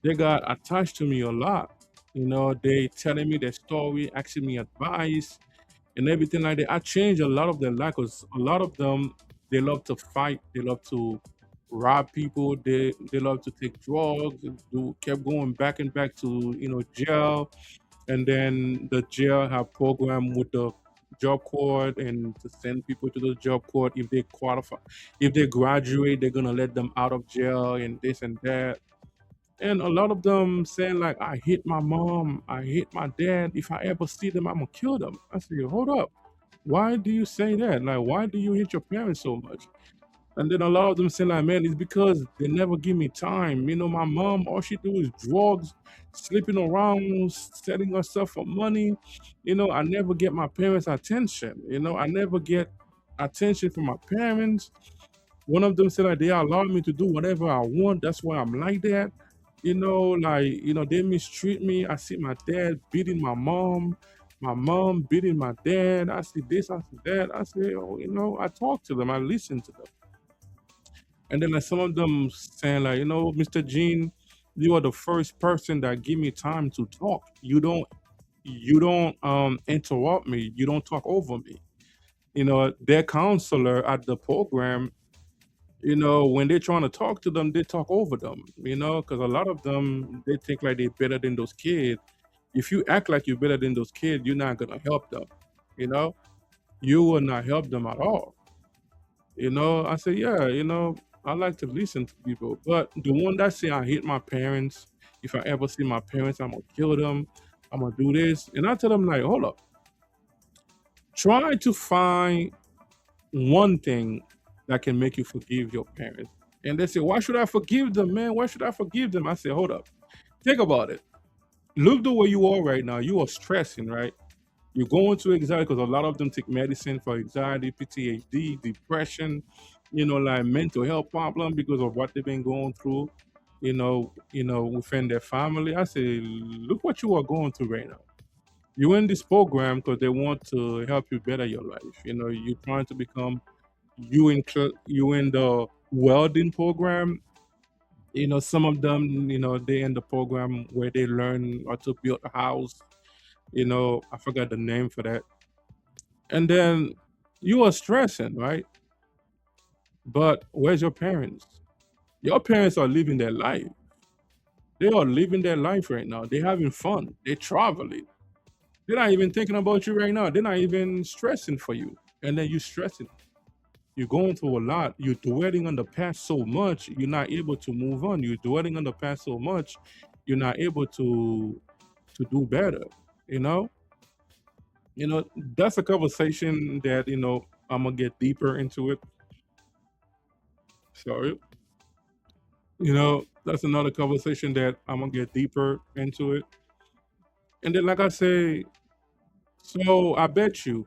They got attached to me a lot. They telling me their story, asking me advice, and everything like that. I changed a lot of their life because a lot of them, they love to fight, they love to rob people, they love to take drugs, and kept going back and back to jail. and then the jail have program with the job court and to send people to the job court if they qualify, if they graduate, they're gonna let them out of jail and this and that. And a lot of them saying like, I hate my mom, I hate my dad. If I ever see them, I'm gonna kill them. I say, hold up. Why do you say that? Like, why do you hate your parents so much? And then a lot of them say like, man, it's because they never give me time. You know, my mom, all she do is drugs, sleeping around, selling herself for money. You know, I never get my parents' attention. You know, I never get attention from my parents. One of them said like they allow me to do whatever I want. That's why I'm like that. You know, like, you know, they mistreat me. I see my dad beating my mom beating my dad. I see this, I see that. I say, oh, you know, I talk to them, I listen to them. And then like some of them saying like, you know, Mr. Gene, you are the first person that give me time to talk. You don't interrupt me. You don't talk over me. You know, their counselor at the program, you know, when they're trying to talk to them, they talk over them, you know, because a lot of them, they think like they're better than those kids. If you act like you're better than those kids, you're not going to help them, you know, you will not help them at all. You know, I say, yeah, you know, I like to listen to people, but the one that say I hate my parents, if I ever see my parents, I'm gonna kill them, I'm gonna do this, and I tell them like, hold up, try to find one thing that can make you forgive your parents. And they say, why should I forgive them, man? Why should I forgive them? I say, hold up, think about it. Look the way you are right now. You are stressing, right? You're going through anxiety because a lot of them take medicine for anxiety, PTSD, depression, you know, like mental health problem because of what they've been going through, within their family. I say, look what you are going through right now. You're in this program because they want to help you better your life. You know, you're trying to become you in the welding program. You know, some of them, you know, they in the program where they learn how to build a house. You know, I forgot the name for that. And then you are stressing, right? But where's your parents? Your parents are living their life. They are living their life right now. They're having fun. They're traveling. They're not even thinking about you right now. They're not even stressing for you. And then you stressing. You're going through a lot. You're dwelling on the past so much, you're not able to move on. You're dwelling on the past so much, you're not able to do better. You know? You know, that's a conversation that, you know, I'm gonna get deeper into it. Sorry. You know, that's another conversation that I'm gonna get deeper into it. And then, like I say, so I bet you,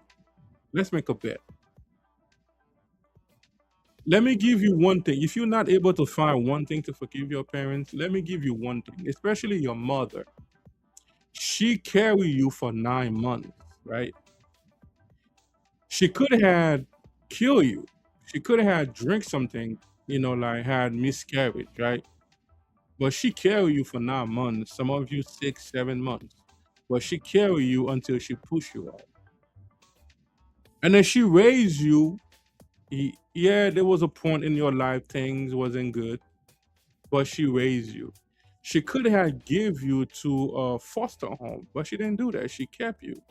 let's make a bet. Let me give you one thing. If you're not able to find one thing to forgive your parents, let me give you one thing, especially your mother. She carried you for 9 months, right? She could have killed you. She could have had drink something, you know, like had miscarriage, right? But she carried you for 9 months, some of you 6, 7 months. But she carried you until she pushed you out. And then she raised you. Yeah, there was a point in your life things wasn't good, but she raised you. She could have give you to a foster home, but she didn't do that. She kept you.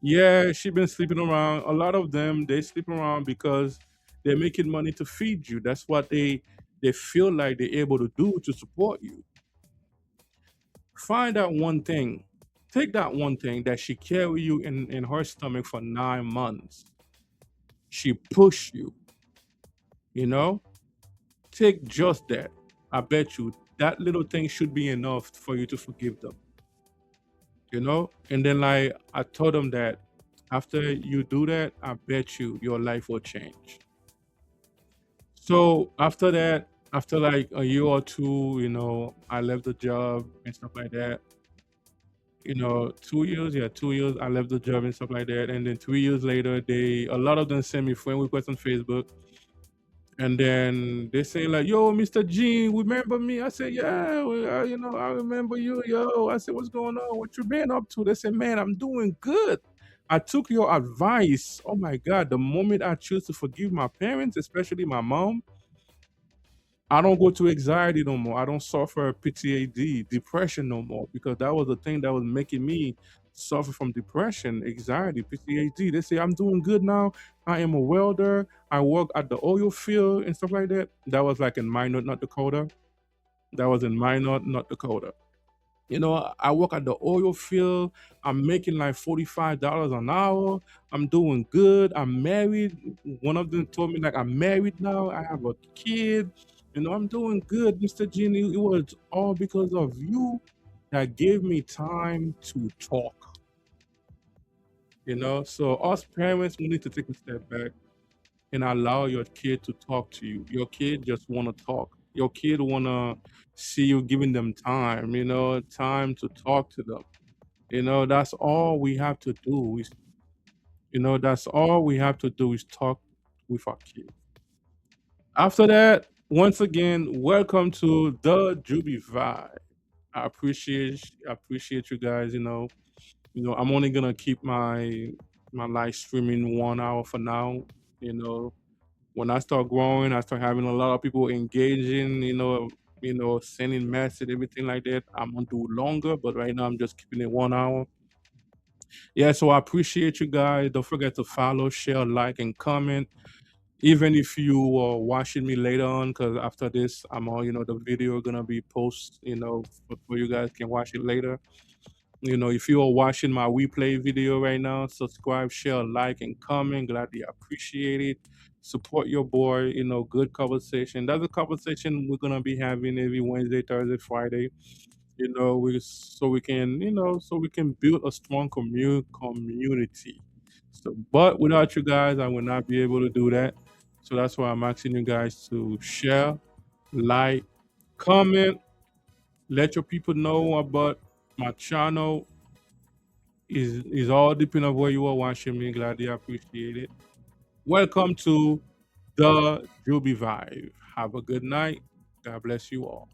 Yeah, she been sleeping around. A lot of them they sleep around because they're making money to feed you. That's what they feel like they're able to do to support you. Find that one thing. Take that one thing that she carried you in her stomach for 9 months. She pushed you, you know? Take just that. I bet you that little thing should be enough for you to forgive them, you know? And then, like, I told them that after you do that, I bet you your life will change. So after that, after like a year or two, you know, I left the job and stuff like that. You know, 2 years, yeah, 2 years, I left the job and stuff like that. And then 3 years later, a lot of them sent me friend requests on Facebook. And then they say like, "Yo, Mr. Gene, remember me?" I said, "Yeah, well, you know, I remember you, yo." I said, "What's going on? What you been up to?" They said, "Man, I'm doing good. I took your advice. Oh my God, the moment I choose to forgive my parents, especially my mom, I don't go to anxiety no more. I don't suffer PTSD, depression no more, because that was the thing that was making me suffer from depression, anxiety, PTSD. They say I'm doing good now. I am a welder. I work at the oil field and stuff like that. That was like in Minot, North Dakota. That was in Minot, North Dakota. You know, I work at the oil field. I'm making like $45 an hour. I'm doing good. I'm married. One of them told me like I'm married now. I have a kid. You know, I'm doing good, Mr. Genie. It was all because of you that gave me time to talk. You know, so us parents, we need to take a step back and allow your kid to talk to you. Your kid just want to talk. Your kid want to see you giving them time, you know, time to talk to them. You know, that's all we have to do. That's all we have to do is talk with our kids. After that, once again, welcome to the Juby Vibe. I appreciate you guys. I'm only gonna keep my live streaming 1 hour for now. You know, when I start growing, I start having a lot of people engaging. Sending message, everything like that. I'm gonna do longer, but right now I'm just keeping it 1 hour. Yeah, so I appreciate you guys. Don't forget to follow, share, like, and comment. Even if you are watching me later on, because after this, the video gonna be post, for you guys can watch it later. If you are watching my replay video right now, subscribe, share, like, and comment. Gladly appreciate it. Support your boy. Good conversation. That's a conversation we're gonna be having every Wednesday, Thursday, Friday. So we can build a strong community. So, but without you guys, I will not be able to do that. So that's why I'm asking you guys to share, like, comment, let your people know about my channel. Is all depending on where you are watching me. Gladly appreciate it. Welcome to the Juby Vibe. Have a good night. God bless you all.